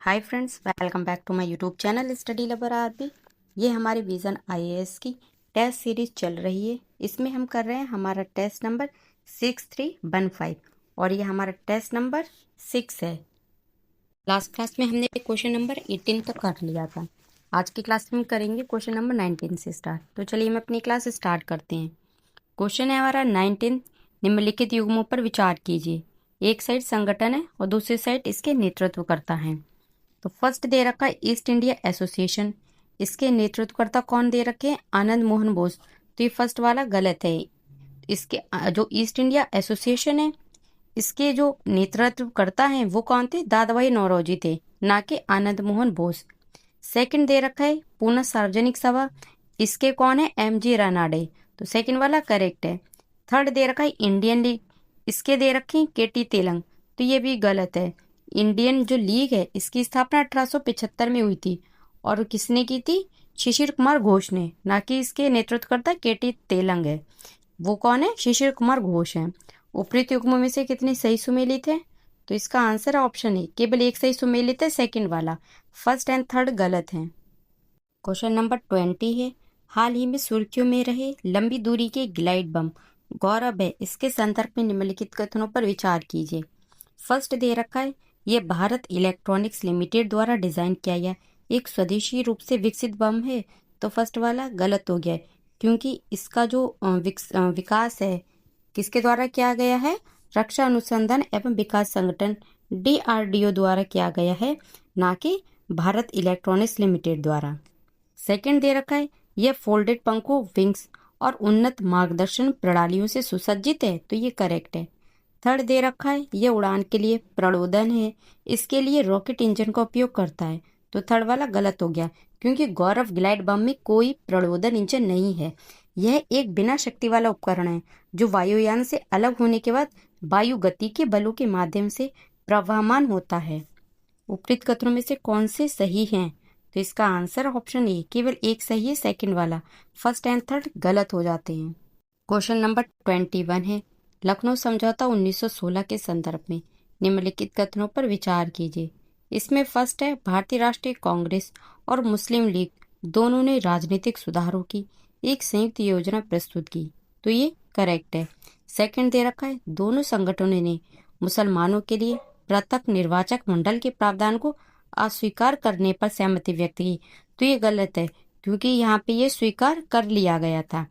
Hi friends, welcome back to my YouTube channel study lover RB. ये हमारी vision IAS की test series चल रही है। इसमें हम कर रहे हैं हमारा टेस्ट नंबर 6315 और ये हमारा टेस्ट नंबर 6 है। लास्ट क्लास में हमने क्वेश्चन नंबर 18 तक कर लिया था। आज की क्लास में हम करेंगे क्वेश्चन नंबर 19 से स्टार्ट। तो चलिए हम अपनी क्लास स्टार्ट करते हैं। क्वेश्चन है हमारा 19। निम्नलिखित युग्मों पर विचार कीजिए। एक साइड संगठन है और दूसरी साइड इसके नेतृत्व करता है। तो फर्स्ट दे रखा है ईस्ट इंडिया एसोसिएशन। इसके नेतृत्वकर्ता कौन दे रखे हैं? आनंद मोहन बोस। तो ये फर्स्ट वाला गलत है। इसके जो ईस्ट इंडिया एसोसिएशन है, इसके जो नेतृत्व करता है वो कौन थे? दादा भाई नौरोजी थे, ना कि आनंद मोहन बोस। सेकंड दे रखा है पूर्ण सार्वजनिक सभा। इसके कौन है? M G Ranade. तो सेकंड वाला करेक्ट है। थर्ड दे रखा है इंडियन लीग। इसके दे रखे हैं के टी तेलंग। तो ये भी गलत है। इंडियन जो लीग है इसकी स्थापना 1875 में हुई थी और किसने की थी? शिशिर कुमार घोष ने, ना कि इसके नेतृत्वकर्ता के टी तेलंग है। वो कौन है? शिशिर कुमार घोष है। उपयुक्त युग्मों में से कितने सही सुमेलित है? तो इसका आंसर ऑप्शन है केवल एक सही सुमेलित है, सेकंड वाला। फर्स्ट एंड थर्ड गलत है। क्वेश्चन नंबर 20 है। हाल ही में सुर्खियों में रहे लंबी दूरी के ग्लाइड बम गौरव है, इसके संदर्भ में निम्नलिखित कथनों पर विचार कीजिए। फर्स्ट दे रखा है ये भारत इलेक्ट्रॉनिक्स लिमिटेड द्वारा डिजाइन किया गया एक स्वदेशी रूप से विकसित बम है। तो फर्स्ट वाला गलत हो गया है, क्योंकि इसका जो विकास है किसके द्वारा किया गया है? रक्षा अनुसंधान एवं विकास संगठन डीआरडीओ द्वारा किया गया है, ना कि भारत इलेक्ट्रॉनिक्स लिमिटेड द्वारा। सेकंड दे रखा है यह फोल्डेड पंखों, विंग्स और उन्नत मार्गदर्शन प्रणालियों से सुसज्जित है। तो ये करेक्ट है। थर्ड दे रखा है यह उड़ान के लिए प्रणोदन है, इसके लिए रॉकेट इंजन का उपयोग करता है। तो थर्ड वाला गलत हो गया, क्योंकि गौरव ग्लाइड बम में कोई प्रणोदन इंजन नहीं है। यह एक बिना शक्ति वाला उपकरण है जो वायुयान से अलग होने के बाद वायु गति के बलों के माध्यम से प्रवहमान होता है। उपयुक्त कथनों में से कौन से सही हैं? तो इसका आंसर ऑप्शन ए केवल एक सही है, सेकंड वाला। फर्स्ट एंड थर्ड गलत हो जाते हैं। क्वेश्चन नंबर 21 है। लखनऊ समझौता 1916 के संदर्भ में निम्नलिखित कथनों पर विचार कीजिए। इसमें फर्स्ट है भारतीय राष्ट्रीय कांग्रेस और मुस्लिम लीग दोनों ने राजनीतिक सुधारों की एक संयुक्त योजना प्रस्तुत की। तो ये करेक्ट है। सेकंड दे रखा है दोनों संगठनों ने मुसलमानों के लिए पृथक निर्वाचक मंडल के प्रावधान को अस्वीकार करने पर सहमति व्यक्त की। तो ये गलत है, क्योंकि यहाँ पे ये स्वीकार कर लिया गया था।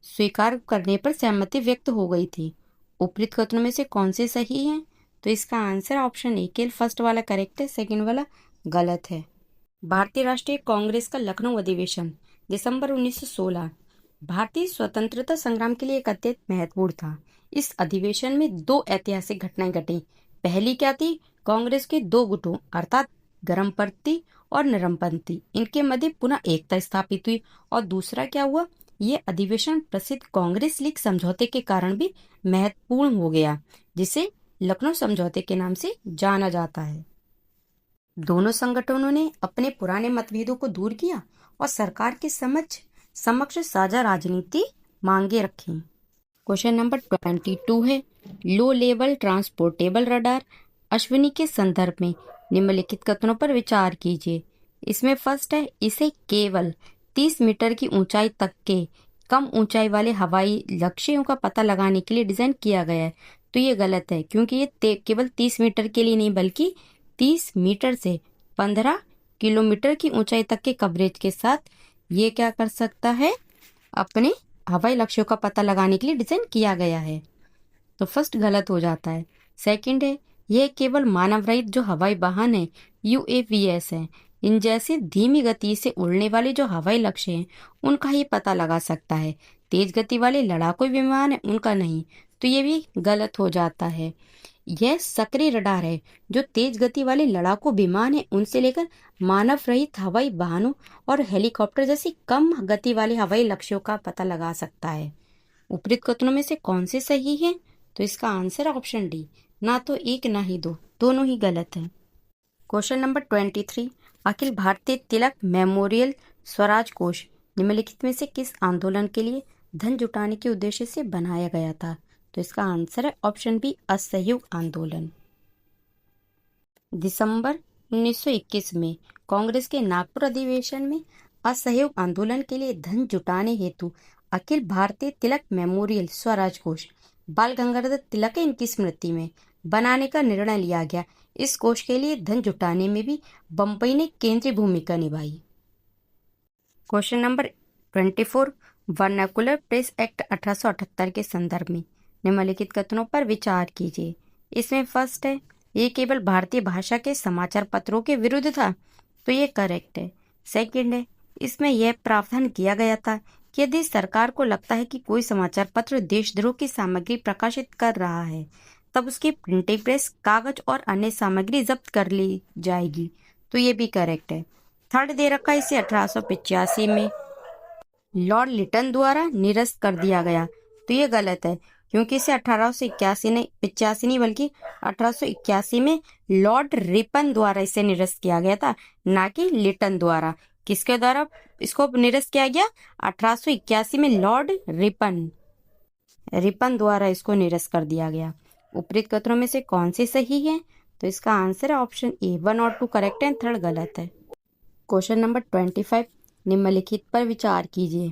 स्वीकार करने पर सहमति व्यक्त हो गई थी। उपयुक्त कथनों में से कौन से सही हैं? तो इसका आंसर ऑप्शन ए केवल फर्स्ट वाला करेक्ट है, सेकंड वाला गलत है। भारतीय राष्ट्रीय कांग्रेस का लखनऊ अधिवेशन दिसंबर 1916 भारतीय स्वतंत्रता संग्राम के लिए एक अत्यंत महत्वपूर्ण था। इस अधिवेशन में दो ऐतिहासिक घटनाएं घटी। पहली क्या थी? कांग्रेस के दो गुटों अर्थात गर्मपंथी और नरमपंथी, इनके मध्य पुनः एकता स्थापित हुई। और दूसरा क्या हुआ? ये अधिवेशन प्रसिद्ध कांग्रेस लीग समझौते के कारण भी महत्वपूर्ण हो गया, जिसे लखनऊ समझौते के नाम से जाना जाता है। दोनों संगठनों ने अपने पुराने मतभेदों को दूर किया और सरकार के समक्ष साझा राजनीति मांगे रखी। क्वेश्चन नंबर 22 है। Low level transportable radar Ashwini के संदर्भ में निम्नलिखित कथनों पर विचार कीजिए। इसमें फर्स्ट है इसे केवल 30 मीटर की ऊंचाई तक के कम ऊंचाई वाले हवाई लक्ष्यों का पता लगाने के लिए डिजाइन किया गया है। तो ये गलत है, क्योंकि ये केवल 30 मीटर के लिए नहीं, बल्कि 30 मीटर से 15 किलोमीटर की ऊंचाई तक के कवरेज के साथ ये क्या कर सकता है? अपने हवाई लक्ष्यों का पता लगाने के लिए डिजाइन किया गया है। तो फर्स्ट गलत हो जाता है। सेकंड है यह केवल मानव रहित जो हवाई वाहन है यूएवीएस है, इन जैसे धीमी गति से उड़ने वाले जो हवाई लक्ष्य हैं उनका ही पता लगा सकता है। तेज गति वाले लड़ाकू विमान है उनका नहीं। तो ये भी गलत हो जाता है। यह सक्रिय रडार है जो तेज गति वाले लड़ाकू विमान है उनसे लेकर मानव रहित हवाई वाहनों और हेलीकॉप्टर जैसी कम गति वाले हवाई लक्ष्यों का पता लगा सकता है। उपयुक्त कथनों में से कौन से सही है? तो इसका आंसर ऑप्शन डी, ना तो एक ना ही दो, दोनों ही गलत है। Question number 23। अखिल भारतीय तिलक मेमोरियल स्वराज कोष निम्नलिखित में से किस आंदोलन के लिए धन जुटाने के उद्देश्य से बनाया गया था? तो इसका आंसर है ऑप्शन बी, असहयोग आंदोलन। दिसंबर 1921 में कांग्रेस के नागपुर अधिवेशन में असहयोग आंदोलन के लिए धन जुटाने हेतु अखिल भारतीय तिलक मेमोरियल स्वराज कोष बाल गंगाधर तिलक इनकी स्मृति में बनाने का निर्णय लिया गया। इस कोष के लिए धन जुटाने में भी बम्बई ने केंद्रीय भूमिका निभाई। Question number 24, vernacular press act 1878 के संदर्भ में निम्नलिखित कथनों पर विचार कीजिए। इसमें फर्स्ट है, ये केवल भारतीय भाषा के समाचार पत्रों के विरुद्ध था, तो ये करेक्ट है। सेकंड है, इसमें यह प्रावधान किया गया था कि यदि सरकार को लगता है कि कोई समाचार पत्र देशद्रोह की सामग्री प्रकाशित कर रहा है, तब उसकी प्रिंटिंग प्रेस, कागज और अन्य सामग्री जब्त कर ली जाएगी, तो ये भी करेक्ट है। थर्ड दे रखा है, इसे 1885 में लॉर्ड लिटन द्वारा निरस्त कर दिया गया, तो ये गलत है, क्योंकि इसे 1885 नहीं बल्कि 1881 में लॉर्ड रिपन द्वारा इसे निरस्त किया गया था, ना कि लिटन द्वारा। किसके द्वारा इसको निरस्त किया गया? 1881 में लॉर्ड रिपन द्वारा इसको निरस्त कर दिया गया। उपरोक्त कथनों में से कौन सी सही है? तो इसका आंसर है ऑप्शन ए, 1 और 2 करेक्ट है, थर्ड गलत है। क्वेश्चन नंबर 25, निम्नलिखित पर विचार कीजिए।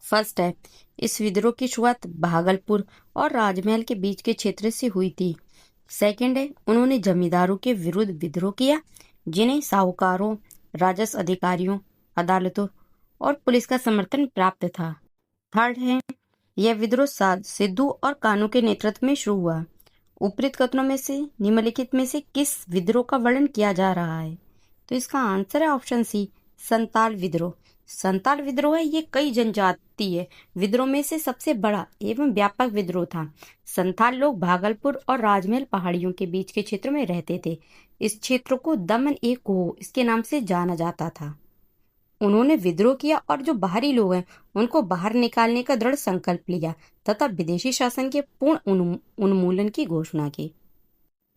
फर्स्ट है, इस विद्रोह की शुरुआत भागलपुर और राजमहल के बीच के क्षेत्र से हुई थी। सेकंड है, उन्होंने जमींदारों के विरुद्ध विद्रोह किया, जिन्हें साहूकारों, राजस्व अधिकारियों, अदालतों और पुलिस का समर्थन प्राप्त था। थर्ड है, यह विद्रोह सिद्धू और कानू के नेतृत्व में शुरू हुआ। उपरोक्त कथनों में से निम्नलिखित में से किस विद्रोह का वर्णन किया जा रहा है? तो इसका आंसर है ऑप्शन सी, संताल विद्रोह। संताल विद्रोह है, ये कई जनजातीय विद्रोह में से सबसे बड़ा एवं व्यापक विद्रोह था। संताल लोग भागलपुर और राजमहल पहाड़ियों के बीच के क्षेत्र में रहते थे। इस क्षेत्र को दमन ए कोह इसके नाम से जाना जाता था। उन्होंने विद्रोह किया और जो बाहरी लोग हैं उनको बाहर निकालने का दृढ़ संकल्प लिया तथा विदेशी शासन के पूर्ण उन्मूलन की घोषणा की।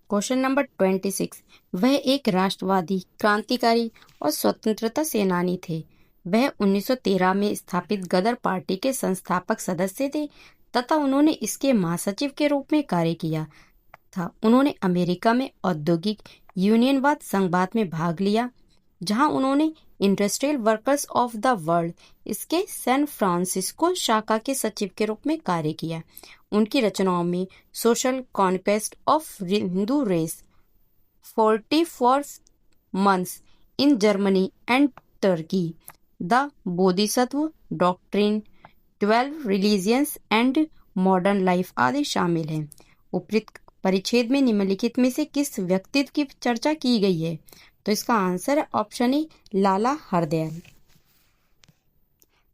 क्वेश्चन नंबर 26, वह एक राष्ट्रवादी, क्रांतिकारी और स्वतंत्रता सेनानी थे। वह 1913 में स्थापित गदर पार्टी के संस्थापक सदस्य थे तथा उन्होंने इसके महासचिव के रूप में कार्य किया था। उन्होंने अमेरिका में औद्योगिक यूनियनवाद संघवाद में भाग लिया, जहां उन्होंने industrial workers of the world इसके सैन फ्रांसिस्को शाखा के सचिव के रूप में कार्य किया। उनकी रचनाओं में social conquest of Hindu race, 44 months in Germany and Turkey, the Bodhisattva doctrine, 12 religions and modern life आदि शामिल हैं। उपरोक्त परिच्छेद में निम्नलिखित में से किस व्यक्तित्व की चर्चा की गई है? तो इसका आंसर है ऑप्शन ए, लाला हरदयाल।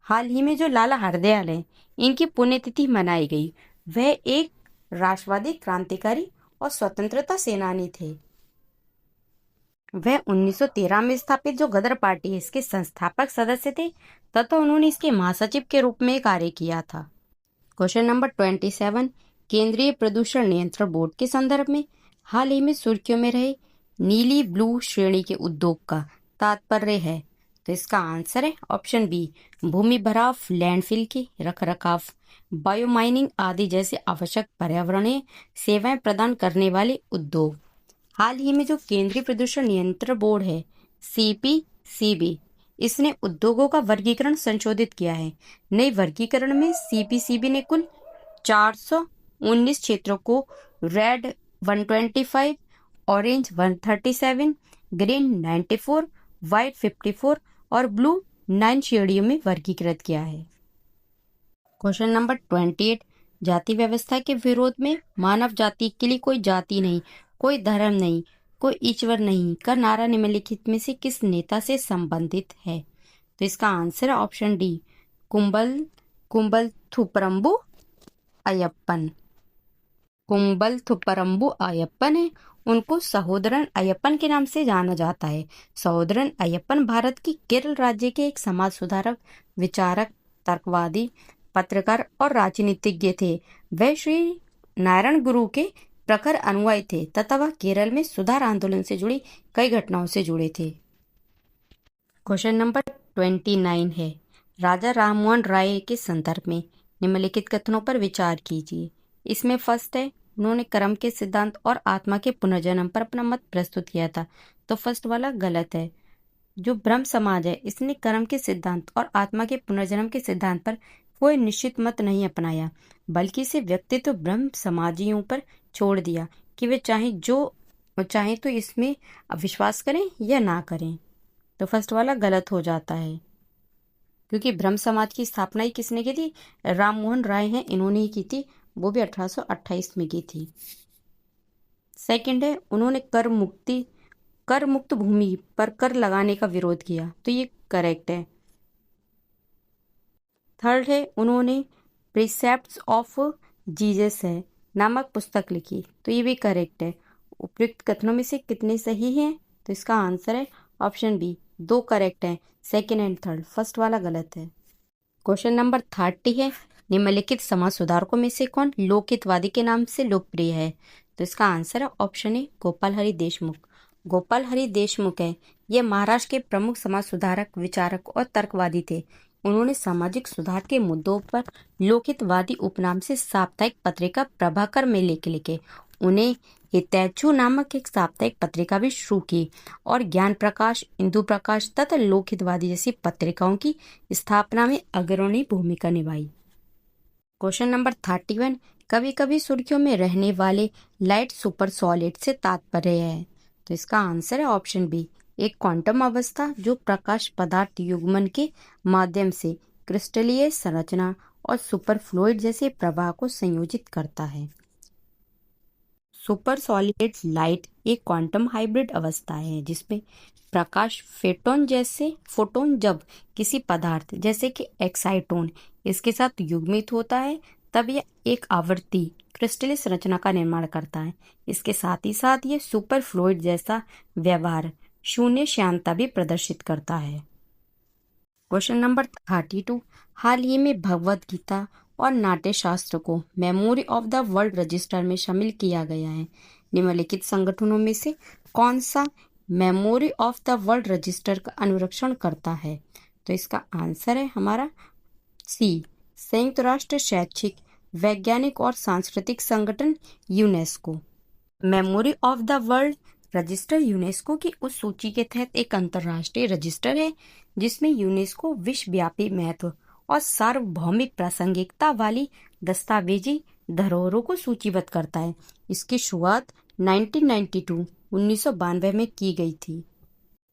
हाल ही में जो लाला हरदयाल है, इनकी पुण्यतिथि मनाई गई। वह एक राष्ट्रवादी, क्रांतिकारी और स्वतंत्रता सेनानी थे। वह 1913 में स्थापित जो गदर पार्टी है इसके संस्थापक सदस्य थे तथा उन्होंने इसके महासचिव के रूप में कार्य किया था। क्वेश्चन नंबर 27, केंद्रीय प्रदूषण नियंत्रण बोर्ड के संदर्भ में हाल ही में सुर्खियों में रहे नीली ब्लू श्रेणी के उद्योग का तात्पर्य है? तो इसका आंसर है ऑप्शन बी, भूमि भराव, लैंडफिल के रखरखाव, बायोमाइनिंग आदि जैसे आवश्यक पर्यावरणीय सेवाएं प्रदान करने वाले उद्योग। हाल ही में जो केंद्रीय प्रदूषण नियंत्रण बोर्ड है सीपीसीबी, इसने उद्योगों का वर्गीकरण संशोधित किया है। नए वर्गीकरण में सीपीसीबी ने कुल 419 क्षेत्रों को रेड 125, ऑरेंज 137, ग्रीन 94, व्हाइट 54 और ब्लू 9 श्रेणियों में वर्गीकृत किया है। क्वेश्चन नंबर 28, जाति व्यवस्था के विरोध में मानव जाति के लिए कोई जाति नहीं, कोई धर्म नहीं, कोई ईश्वर नहीं का नारा निम्नलिखित में से किस नेता से संबंधित है? तो इसका आंसर है ऑप्शन डी, कुंबलथुपरम्बु अयप्पन। कुंबलथुपरम्बु अयप्पन है, उनको सहोदरन अयप्पन के नाम से जाना जाता है। सहोदरन अयप्पन भारत की केरल राज्य के एक समाज सुधारक, विचारक, तर्कवादी, पत्रकार और राजनीतिज्ञ थे। वह श्री नारायण गुरु के प्रखर अनुयायी थे तथा वह केरल में सुधार आंदोलन से जुड़ी कई घटनाओं से जुड़े थे। क्वेश्चन नंबर 29 है, राजा राममोहन राय के संदर्भ में निम्नलिखित कथनों पर विचार कीजिए। इसमें फर्स्ट है, उन्होंने कर्म के सिद्धांत और आत्मा के पुनर्जन्म पर अपना मत प्रस्तुत किया था। तो फर्स्ट वाला गलत है। जो ब्रह्म समाज है इसने कर्म के सिद्धांत और आत्मा के पुनर्जन्म के सिद्धांत पर कोई निश्चित मत नहीं अपनाया, बल्कि इसे व्यक्तित्व ब्रह्म समाजियों पर छोड़ दिया कि वे चाहे तो इसमें विश्वास करें या ना करें। तो फर्स्ट वाला गलत हो जाता है, क्योंकि ब्रह्म समाज की स्थापना ही किसने की थी? राम मोहन राय हैं, इन्होंने ही की थी, वो भी 1828 में की थी। सेकंड है, उन्होंने कर मुक्त भूमि पर कर लगाने का विरोध किया, तो ये करेक्ट है। थर्ड है, उन्होंने प्रिसेप्ट्स ऑफ जीसस है नामक पुस्तक लिखी, तो ये भी करेक्ट है। उपयुक्त कथनों में से कितने सही हैं? तो इसका आंसर है ऑप्शन बी, 2 करेक्ट है, सेकंड एंड थर्ड, फर्स्ट वाला गलत है। क्वेश्चन नंबर 30 है, निम्नलिखित समाज सुधारकों में से कौन लोकहितवादी के नाम से लोकप्रिय है? तो इसका आंसर है ऑप्शन ए, गोपाल हरि देशमुख। गोपाल हरि देशमुख है, ये महाराष्ट्र के प्रमुख समाज सुधारक, विचारक और तर्कवादी थे। उन्होंने सामाजिक सुधार के मुद्दों पर लोकहितवादी उपनाम से साप्ताहिक पत्रिका प्रभाकर में लेख लिखे। उन्हें हितैषी नामक एक साप्ताहिक पत्रिका भी शुरू की और ज्ञान प्रकाश, इंदु प्रकाश तथा लोकहितवादी जैसी पत्रिकाओं की स्थापना में अग्रणी भूमिका निभाई। क्वेश्चन नंबर 31, कभी कभी सुर्खियों में रहने वाले लाइट सुपर सॉलिड से तात्पर्य है? तो इसका आंसर है ऑप्शन बी, एक क्वांटम अवस्था जो प्रकाश पदार्थ युग्मन के माध्यम से क्रिस्टलीय संरचना और सुपरफ्लूइड जैसे प्रवाह को संयोजित करता है। सुपर सॉलिड लाइट एक क्वांटम हाइब्रिड अवस्था है जिसमें प्रकाश फोटोन जब किसी पदार्थ जैसे कि एक्साइटोन इसके साथ युग्मित होता है तब यह एक आवर्ती क्रिस्टलीय संरचना का निर्माण करता है। इसके साथ ही साथ ये सुपर फ्लूइड जैसा व्यवहार, शून्य श्यानता भी प्रदर्शित करता है। क्वेश्चन नंबर 32, हाल ही में भगवद गीता और नाट्य शास्त्र को memory of the world register में शामिल किया गया है। निम्नलिखित संगठनों में से कौन सा memory of the world register का अनुरक्षण करता है? तो इसका आंसर है हमारा सी, संयुक्त राष्ट्र शैक्षिक, वैज्ञानिक और सांस्कृतिक संगठन UNESCO. Memory of the world register UNESCO की उस सूची के तहत एक अंतर्राष्ट्रीय रजिस्टर है जिसमें यूनेस्को विश्वव्यापी महत्व और सार्वभौमिक प्रासंगिकता वाली दस्तावेजी धरोहरों को सूचीबद्ध करता है। इसकी शुरुआत 1992 में की गई थी।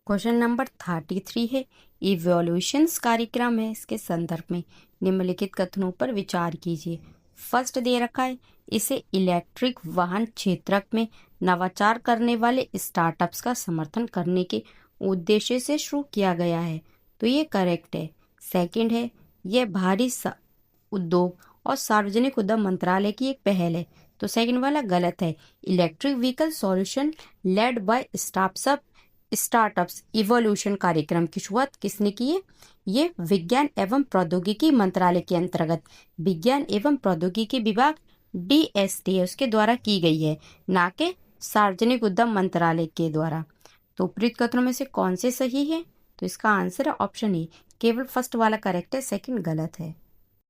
क्वेश्चन नंबर 33 है, इवोल्यूशंस कार्यक्रम है, इसके संदर्भ में निम्नलिखित कथनों पर विचार कीजिए। फर्स्ट दे रखा है, इसे इलेक्ट्रिक वाहन क्षेत्र में नवाचार करने वाले स्टार्टअप्स का समर्थन करने के उद्देश्य से शुरू किया गया है, तो ये करेक्ट है। सेकंड है, यह भारी उद्योग और सार्वजनिक उद्यम मंत्रालय की एक पहल है, तो सेकंड वाला गलत है। Electric vehicle solution led by startups evolution कार्यक्रम की शुरुआत किसने की है? ये विज्ञान एवं प्रौद्योगिकी मंत्रालय के अंतर्गत विज्ञान एवं प्रौद्योगिकी विभाग DSTS के द्वारा की गई है, ना कि सार्वजनिक उद्यम मंत्रालय के द्वारा। तो उपयुक्त कथनों में से कौन से सही है? तो इसका आंसर है ऑप्शन ए, केवल फर्स्ट वाला करेक्ट है, सेकंड गलत है।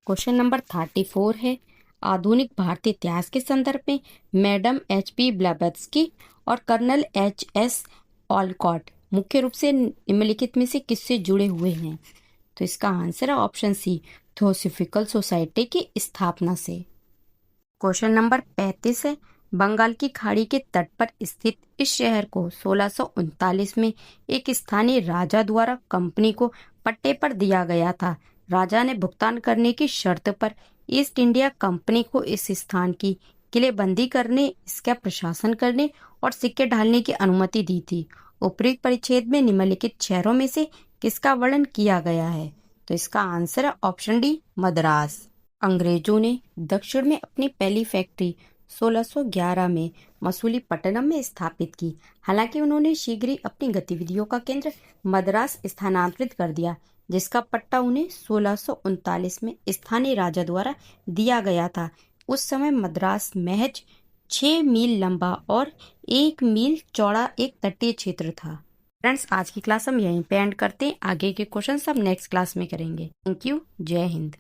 क्वेश्चन नंबर 34 है, आधुनिक भारतीय इतिहास के संदर्भ में मैडम HP ब्लेबत्स्की और कर्नल HS ऑलकॉट मुख्य रूप से निम्नलिखित में से किससे जुड़े हुए हैं? तो इसका आंसर है ऑप्शन सी, थियोसॉफिकल सोसाइटी की स्थापना से। क्वेश्चन नंबर 35 है, बंगाल की खाड़ी के तट पर स्थित इस शहर को 1639 में एक स्थानीय राजा द्वारा कंपनी को पट्टे पर दिया गया था। राजा ने भुगतान करने की शर्त पर ईस्ट इंडिया कंपनी को इस स्थान की किलेबंदी करने, इसका प्रशासन करने और सिक्के ढालने की अनुमति दी थी। उपयुक्त परिच्छेद में निम्नलिखित शहरों में से किसका वर्णन किया गया है? तो इसका आंसर है ऑप्शन डी, मद्रास। अंग्रेजों ने दक्षिण में अपनी पहली फैक्ट्री 1611 में मसूलीपट्टनम में स्थापित की। हालांकि उन्होंने शीघ्र ही अपनी गतिविधियों का केंद्र मद्रास स्थानांतरित कर दिया, जिसका पट्टा उन्हें 1639 में स्थानीय राजा द्वारा दिया गया था। उस समय मद्रास महज 6 मील लंबा और 1 मील चौड़ा एक तटीय क्षेत्र था। फ्रेंड्स, आज की क्लास हम यहीं पे एंड करते हैं। आगे के क्वेश्चन सब नेक्स्ट क्लास में करेंगे। Thank you. जय हिंद।